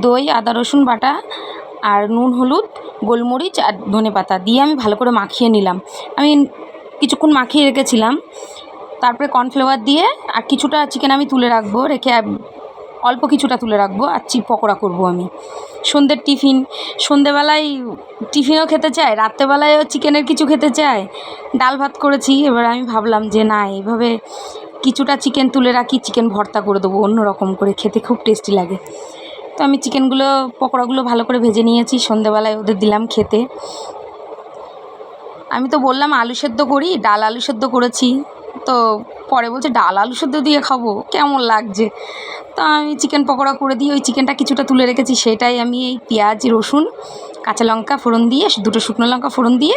দই, আদা রসুন বাটা আর নুন, হলুদ, গোলমরিচ আর ধনেপাতা দিয়ে আমি ভালো করে মাখিয়ে নিলাম। আমি কিছুক্ষণ মাখিয়ে রেখেছিলাম। তারপরে কর্নফ্লাওয়ার দিয়ে আর কিছুটা চিকেন আমি তুলে রাখবো, রেখে অল্প কিছুটা তুলে রাখবো আর পকোড়া করবো আমি। সন্ধ্যের টিফিন, সন্ধ্যেবেলায় টিফিনও খেতে চায়, রাত্রেবেলায়ও চিকেনের কিছু খেতে চায়। ডাল ভাত করেছি, এবার আমি ভাবলাম যে না, এইভাবে কিছুটা চিকেন তুলে রাখি, চিকেন ভর্তা করে দেবো অন্য রকম করে, খেতে খুব টেস্টি লাগে। তো আমি চিকেনগুলো, পকোড়াগুলো ভালো করে ভেজে নিয়েছি, সন্ধ্যেবেলায় ওদের দিলাম খেতে। আমি তো বললাম আলু সেদ্ধ করি, ডাল আলু সেদ্ধ করেছি, তো পরে বলছে ডাল আলু সেদ্ধ দিয়ে খাবো, কেমন লাগছে। তো আমি চিকেন পকোড়া করে দিয়ে ওই চিকেনটা কিছুটা তুলে রেখেছি, সেটাই আমি এই পেঁয়াজ, রসুন, কাঁচা লঙ্কা ফোড়ন দিয়ে, দুটো শুকনো লঙ্কা ফোড়ন দিয়ে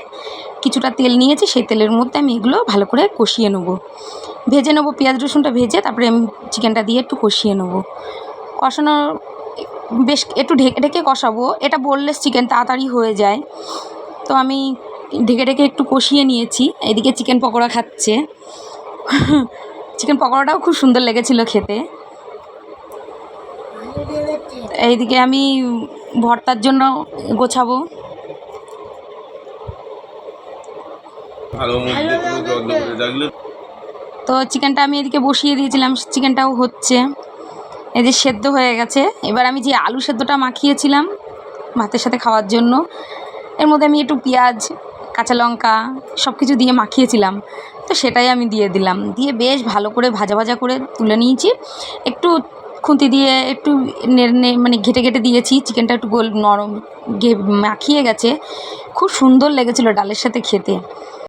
কিছুটা তেল নিয়েছি, সেই তেলের মধ্যে আমি এগুলো ভালো করে কষিয়ে নেবো, ভেজে নেবো। পেঁয়াজ রসুনটা ভেজে তারপরে আমি চিকেনটা দিয়ে একটু কষিয়ে নেবো। কষানো বেশ একটু ঢেকে ঢেকে কষাবো, এটা বোনলেস চিকেন, তাড়াতাড়ি হয়ে যায়। তো আমি ঢেকে ঢেকে একটু কষিয়ে নিয়েছি। এদিকে চিকেন পকোড়া খাচ্ছে। চিকেন পকোড়াটাও খুব সুন্দর লেগেছিলো খেতে। এইদিকে আমি ভর্তার জন্য গোছাবো। তো চিকেনটা আমি এদিকে বসিয়ে দিয়েছিলাম, চিকেনটাও হচ্ছে, এই যে সেদ্ধ হয়ে গেছে। এবার আমি যে আলু সেদ্ধটা মাখিয়েছিলাম ভাতের সাথে খাওয়ার জন্য, এর মধ্যে আমি একটু পেঁয়াজ, কাঁচা লঙ্কা সব কিছু দিয়ে মাখিয়েছিলাম, তো সেটাই আমি দিয়ে দিলাম। দিয়ে বেশ ভালো করে ভাজা ভাজা করে তুলে নিয়েছি। একটু খুন্তি দিয়ে একটু মানে ঘেটে ঘেটে দিয়েছি, চিকেনটা একটু গোল নরম মাখিয়ে গেছে, খুব সুন্দর লেগেছিলো ডালের সাথে খেতে।